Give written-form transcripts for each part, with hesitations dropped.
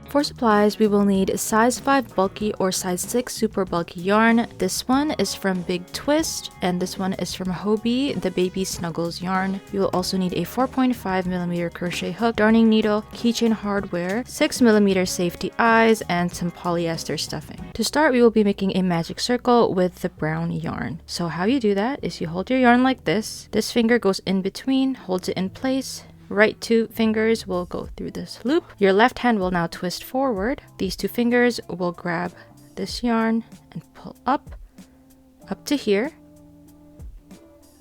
For supplies, we will need size 5 bulky or size 6 super bulky yarn. This one is from Big Twist, and this one is from Hobie, the Baby Snuggles yarn. You will also need a 4.5mm crochet hook, darning needle, keychain hardware, 6mm safety eyes, and some polyester stuffing. To start, we will be making a magic circle with the brown yarn. So how you do that is you hold your yarn like this. This finger goes in between, holds it in place. Right 2 fingers will go through this loop. Your left hand will now twist forward. These 2 fingers will grab this yarn and pull up to here.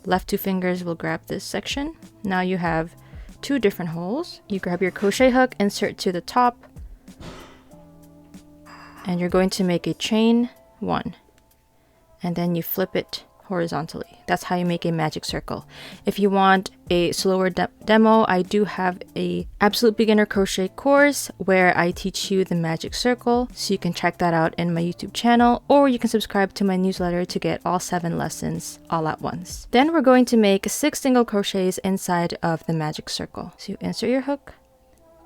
Left 2 fingers will grab this section. Now you have 2 different holes. You grab your crochet hook, insert to the top, and you're going to make a chain 1, and then you flip it horizontally. That's how you make a magic circle. If you want a slower demo, I do have a absolute beginner crochet course where I teach you the magic circle, so you can check that out in my YouTube channel, or you can subscribe to my newsletter to get all 7 lessons all at once. Then we're going to make 6 single crochets inside of the magic circle. So you insert your hook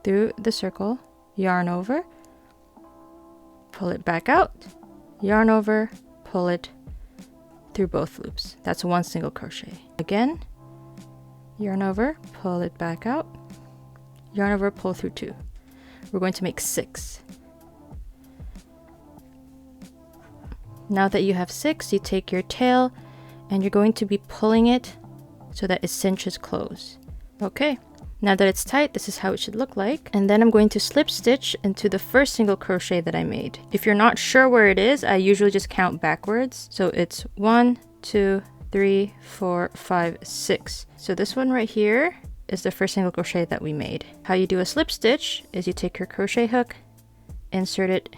through the circle, yarn over, pull it back out, yarn over, pull it through both loops. That's 1 single crochet. Again, yarn over, pull it back out, yarn over, pull through 2. We're going to make 6. Now that you have 6, you take your tail and you're going to be pulling it so that it cinches close. Okay, now that it's tight, this is how it should look like. And then I'm going to slip stitch into the first single crochet that I made. If you're not sure where it is, I usually just count backwards. So it's 1, 2, 3, 4, 5, 6. So this one right here is the first single crochet that we made. How you do a slip stitch is you take your crochet hook, insert it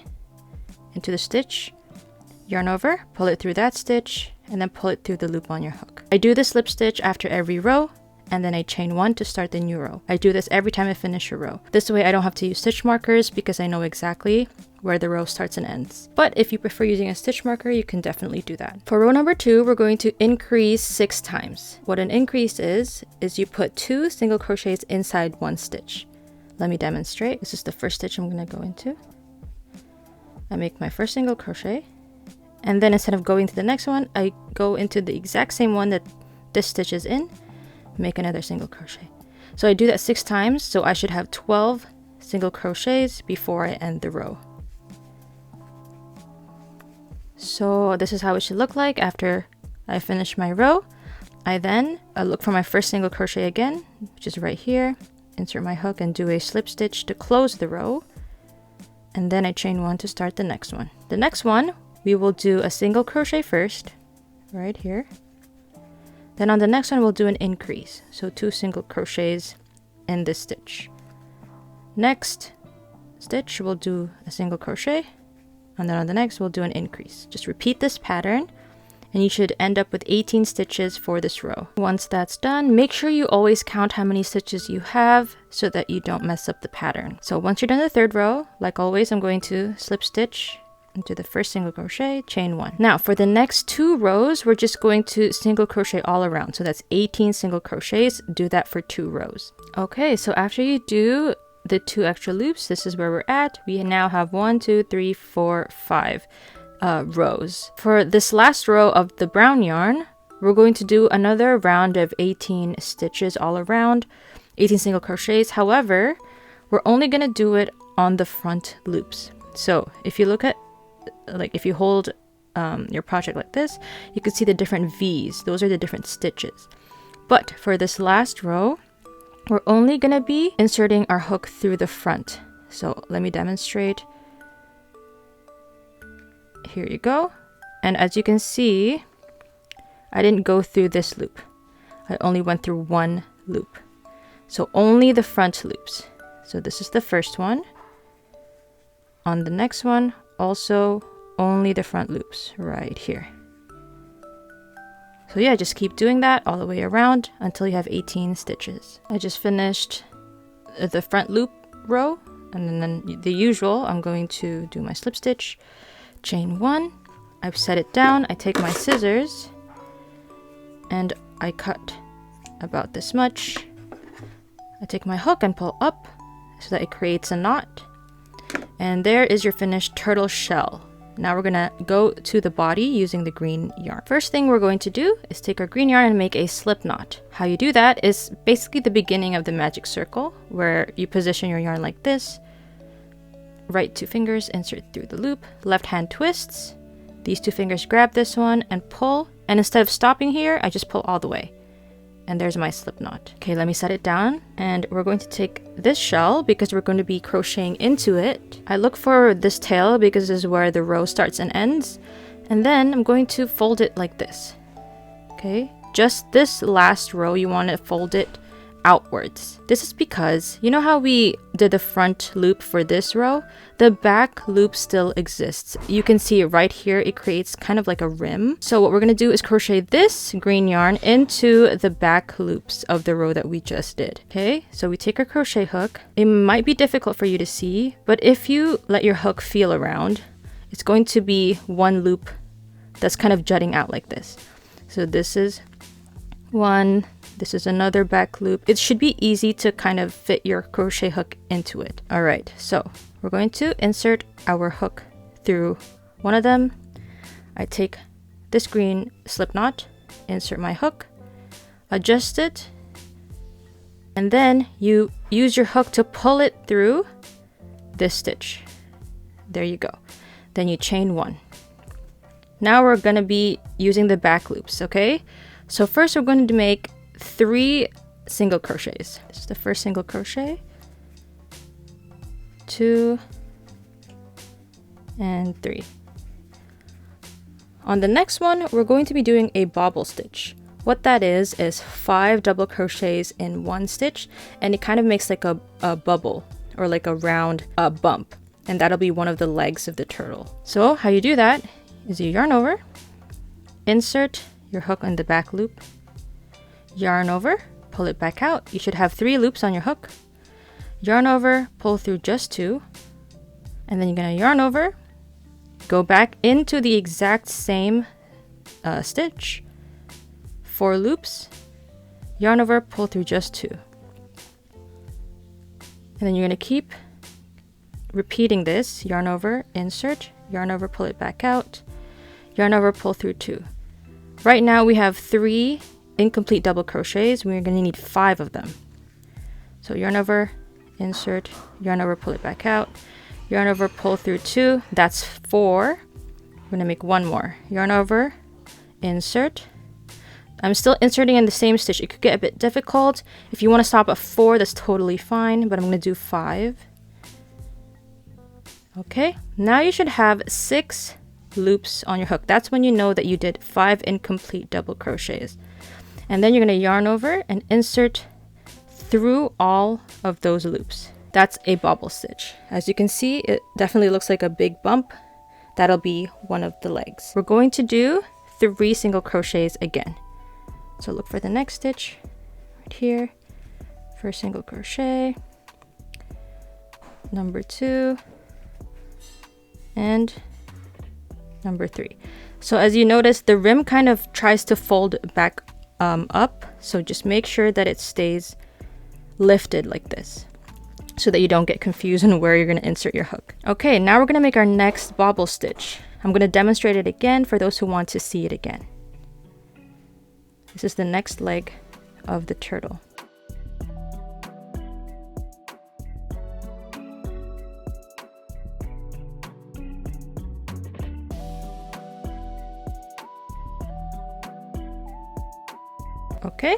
into the stitch, yarn over, pull it through that stitch, and then pull it through the loop on your hook. I do the slip stitch after every row, and then I chain 1 to start the new row. I do this every time I finish a row. This way I don't have to use stitch markers because I know exactly where the row starts and ends. But if you prefer using a stitch marker, you can definitely do that. For row number 2, we're going to increase 6 times. What an increase is you put 2 single crochets inside 1 stitch. Let me demonstrate. This is the first stitch I'm going to go into. I make my first single crochet, and then instead of going to the next one, I go into the exact same one that this stitch is in, make another single crochet. So I do that 6 times, so I should have 12 single crochets before I end the row. So this is how it should look like after I finish my row. I then look for my first single crochet again, which is right here, insert my hook and do a slip stitch to close the row, and then I chain 1 to start the next one. The next one, we will do a single crochet first, right here. Then on the next one, we'll do an increase. So 2 single crochets in this stitch. Next stitch, we'll do a single crochet. And then on the next, we'll do an increase. Just repeat this pattern, and you should end up with 18 stitches for this row. Once that's done, make sure you always count how many stitches you have so that you don't mess up the pattern. So once you're done the 3rd row, like always, I'm going to slip stitch into the first single crochet, chain 1. Now for the next 2 rows, we're just going to single crochet all around. So that's 18 single crochets. Do that for 2 rows. Okay, so after you do the 2 extra loops, this is where we're at. We now have 1, 2, 3, 4, 5 rows. For this last row of the brown yarn, we're going to do another round of 18 stitches all around, 18 single crochets. However, we're only going to do it on the front loops. So if you look at, like, if you hold your project like this, you can see the different V's. Those are the different stitches. But for this last row, we're only going to be inserting our hook through the front. So let me demonstrate. Here you go. And as you can see, I didn't go through this loop. I only went through 1 loop. So only the front loops. So this is the first one. On the next one, also only the front loops right here. So yeah, just keep doing that all the way around until you have 18 stitches. I just finished the front loop row, and then the usual, I'm going to do my slip stitch, chain 1, I've set it down. I take my scissors and I cut about this much. I take my hook and pull up so that it creates a knot. And there is your finished turtle shell. Now we're gonna go to the body using the green yarn. First thing we're going to do is take our green yarn and make a slip knot. How you do that is basically the beginning of the magic circle, where you position your yarn like this. Right 2 fingers, insert through the loop, left hand twists. These 2 fingers grab this one and pull. And instead of stopping here, I just pull all the way. And there's my slip knot. Okay, let me set it down. And we're going to take this shell because we're going to be crocheting into it. I look for this tail because this is where the row starts and ends. And then I'm going to fold it like this. Okay, just this last row, you want to fold it outwards. This is because, you know how we did the front loop for this row? The back loop still exists. You can see right here, it creates kind of like a rim. So what we're going to do is crochet this green yarn into the back loops of the row that we just did. Okay, so we take our crochet hook. It might be difficult for you to see, but if you let your hook feel around, it's going to be one loop that's kind of jutting out like this. So this is one. This is another back loop. It should be easy to kind of fit your crochet hook into it. All right, so we're going to insert our hook through one of them. I take this green slip knot, insert my hook, adjust it, and then you use your hook to pull it through this stitch. There you go. Then you chain 1. Now we're going to be using the back loops, okay? So first we're going to make 3 single crochets. This is the first single crochet, 2 and 3. On the next one, we're going to be doing a bobble stitch. What that is 5 double crochets in 1 stitch, and it kind of makes like a bubble or like a round bump, and that'll be one of the legs of the turtle. So how you do that is you yarn over, insert your hook in the back loop, yarn over, pull it back out. You should have 3 loops on your hook. Yarn over, pull through just 2, and then you're going to yarn over, go back into the exact same stitch, 4 loops, yarn over, pull through just 2. And then you're going to keep repeating this. Yarn over, insert, yarn over, pull it back out, yarn over, pull through 2. Right now we have 3 incomplete double crochets. We're going to need 5 of them. So yarn over, insert, yarn over, pull it back out, yarn over, pull through 2. That's 4. We're going to make 1 more. Yarn over, insert. I'm still inserting in the same stitch. It could get a bit difficult. If you want to stop at 4, that's totally fine, but I'm going to do 5. Okay, now you should have 6 loops on your hook. That's when you know that you did 5 incomplete double crochets. And then you're going to yarn over and insert through all of those loops. That's a bobble stitch. As you can see, it definitely looks like a big bump. That'll be one of the legs. We're going to do 3 single crochets again. So look for the next stitch right here. First single crochet, number 2, and number 3. So as you notice, the rim kind of tries to fold back up, so just make sure that it stays lifted like this so that you don't get confused on where you're going to insert your hook. Okay, now we're going to make our next bobble stitch. I'm going to demonstrate it again for those who want to see it again. This is the next leg of the turtle. Okay,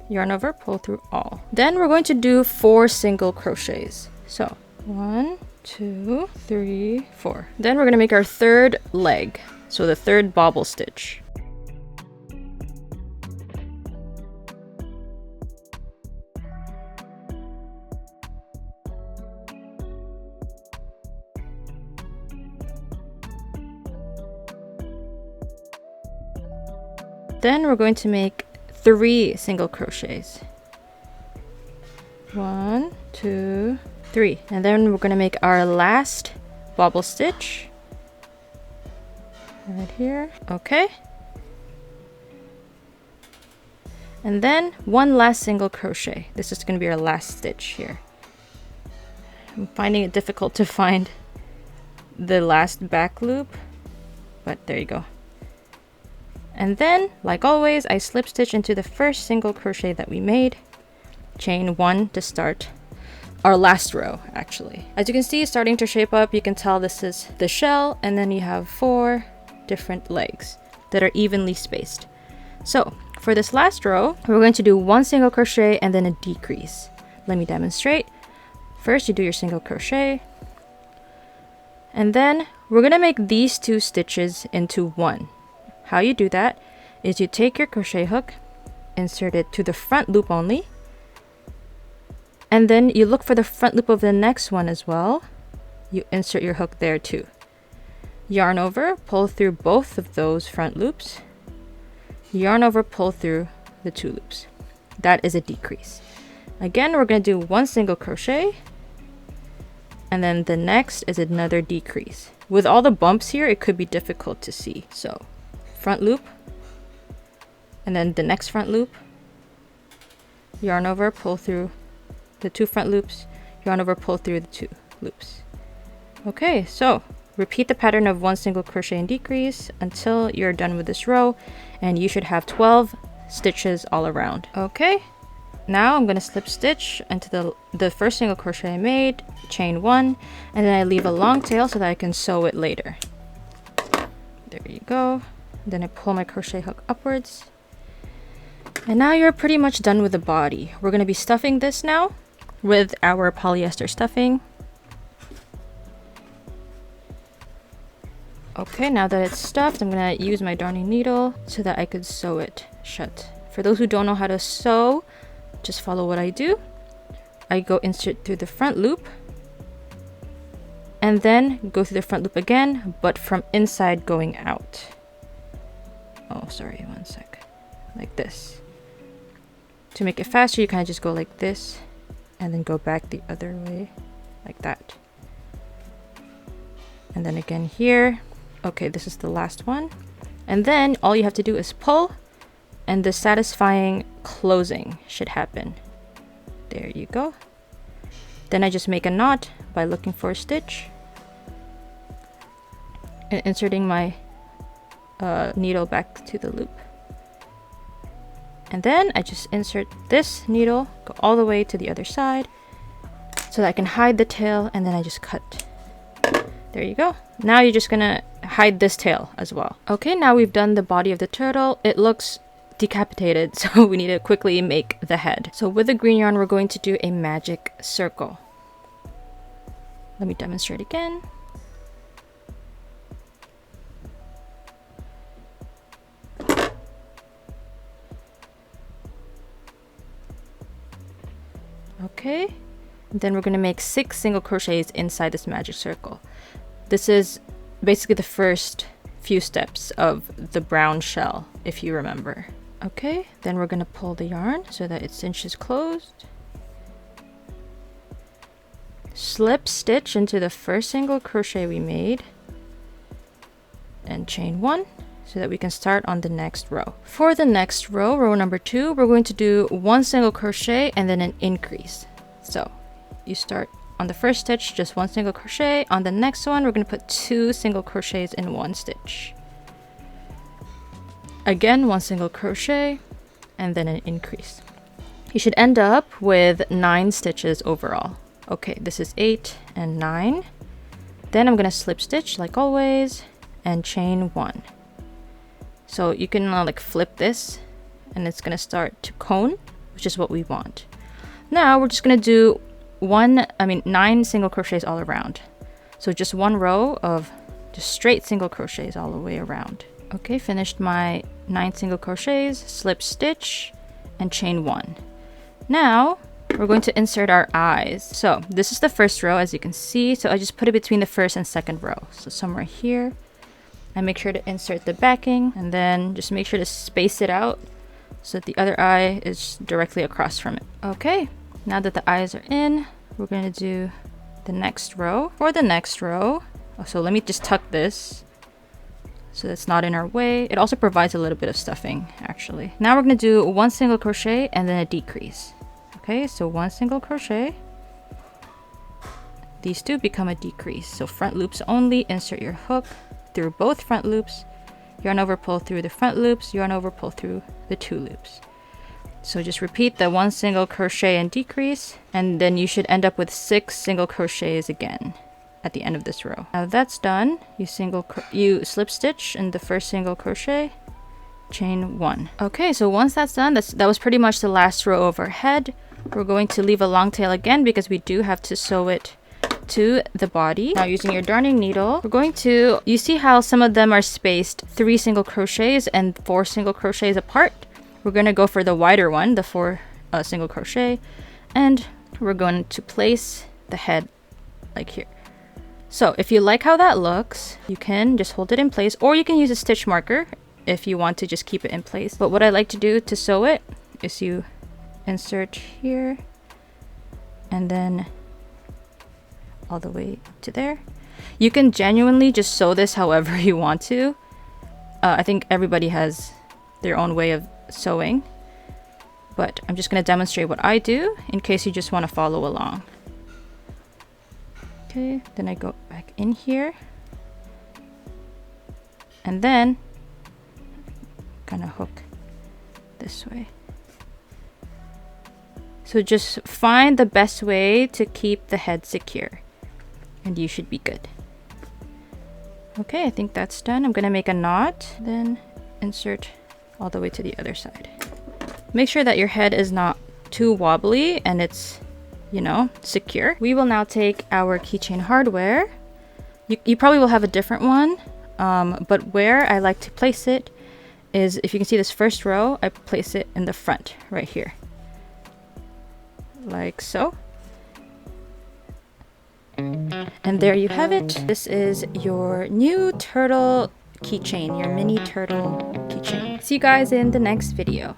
yarn over, pull through all. Then we're going to do 4 single crochets. So 1, 2, 3, 4. Then we're going to make our 3rd leg, so the 3rd bobble stitch. Then we're going to make 3 single crochets. 1, 2, 3. And then we're going to make our last bobble stitch. right here. Okay. And then one last single crochet. This is going to be our last stitch here. I'm finding it difficult to find the last back loop, but there you go. And then, like always, I slip stitch into the first single crochet that we made, chain 1 to start our last row. Actually, as you can see, it's starting to shape up. You can tell this is the shell, and then you have 4 different legs that are evenly spaced. So for this last row, we're going to do 1 single crochet and then a decrease. Let me demonstrate. First, you do your single crochet, and then we're going to make these 2 stitches into 1. How you do that is you take your crochet hook, insert it to the front loop only, and then you look for the front loop of the next one as well. You insert your hook there too. Yarn over, pull through both of those front loops. Yarn over, pull through the 2 loops. That is a decrease. Again, we're going to do 1 single crochet, and then the next is another decrease. With all the bumps here, it could be difficult to see. So front loop, and then the next front loop, yarn over, pull through the 2 front loops, yarn over, pull through the 2 loops. Okay, so repeat the pattern of 1 single crochet and decrease until you're done with this row, and you should have 12 stitches all around. Okay, now I'm going to slip stitch into the first single crochet I made, chain 1, and then I leave a long tail so that I can sew it later. There you go. Then I pull my crochet hook upwards, and now you're pretty much done with the body. We're going to be stuffing this now with our polyester stuffing. Okay, now that it's stuffed, I'm going to use my darning needle so that I could sew it shut. For those who don't know how to sew, just follow what I do. I go insert through the front loop, and then go through the front loop again, but from inside going out. Oh, sorry, one sec. Like this. To make it faster, you kind of just go like this, and then go back the other way, like that. And then again here. Okay, this is the last one. And then all you have to do is pull, and the satisfying closing should happen. There you go. Then I just make a knot by looking for a stitch and inserting my needle back to the loop. And then I just insert this needle, go all the way to the other side so that I can hide the tail, and then I just cut. There you go. Now you're just gonna hide this tail as well. Okay, now we've done the body of the turtle. It looks decapitated, so we need to quickly make the head. So with the green yarn, we're going to do a magic circle. Let me demonstrate again. Okay, then we're going to make 6 single crochets inside this magic circle. This is basically the first few steps of the brown shell, if you remember. Okay, then we're going to pull the yarn so that it cinches closed. Slip stitch into the first single crochet we made, and chain 1 so that we can start on the next row. For the next row, row number 2, we're going to do 1 single crochet and then an increase. So you start on the first stitch, just 1 single crochet. On the next one, we're going to put 2 single crochets in 1 stitch. Again, 1 single crochet and then an increase. You should end up with 9 stitches overall. Okay, this is 8 and 9. Then I'm going to slip stitch like always and chain 1. So you can like flip this, and it's going to start to cone, which is what we want. Now we're just going to do 9 single crochets all around. So just 1 row of just straight single crochets all the way around. Okay, finished my 9 single crochets, slip stitch and chain 1. Now we're going to insert our eyes. So this is the first row, as you can see. So I just put it between the first and second row. So somewhere here. And make sure to insert the backing, and then just make sure to space it out so that the other eye is directly across from it. Okay, now that the eyes are in, we're going to do the next row. For the next row, so let me just tuck this so that's not in our way. It also provides a little bit of stuffing actually. Now we're going to do 1 single crochet and then a decrease. Okay, so 1 single crochet. These two become a decrease. So front loops only, insert your hook through both front loops, yarn over, pull through the front loops, yarn over, pull through the 2 loops. So just repeat the 1 single crochet and decrease, and then you should end up with 6 single crochets again at the end of this row. Now that's done, you slip stitch in the first single crochet, chain 1. Okay, so once that's done, that was pretty much the last row of our head. We're going to leave a long tail again because we do have to sew it to the body. Now using your darning needle, we're going to, you see how some of them are spaced 3 single crochets and 4 single crochets apart? We're going to go for the wider one, the 4 single crochet, and we're going to place the head like here. So if you like how that looks, you can just hold it in place, or you can use a stitch marker if you want to just keep it in place. But what I like to do to sew it is you insert here and then all the way to there. You can genuinely just sew this however you want to. I think everybody has their own way of sewing, but I'm just going to demonstrate what I do in case you just want to follow along. Okay, then I go back in here and then kind of hook this way. So just find the best way to keep the head secure and you should be good. Okay, I think that's done. I'm gonna make a knot, then insert all the way to the other side. Make sure that your head is not too wobbly and it's, you know, secure. We will now take our keychain hardware. You probably will have a different one, but where I like to place it is, if you can see this first row, I place it in the front right here, like so. And there you have it. This is your new turtle keychain, your mini turtle keychain. See you guys in the next video.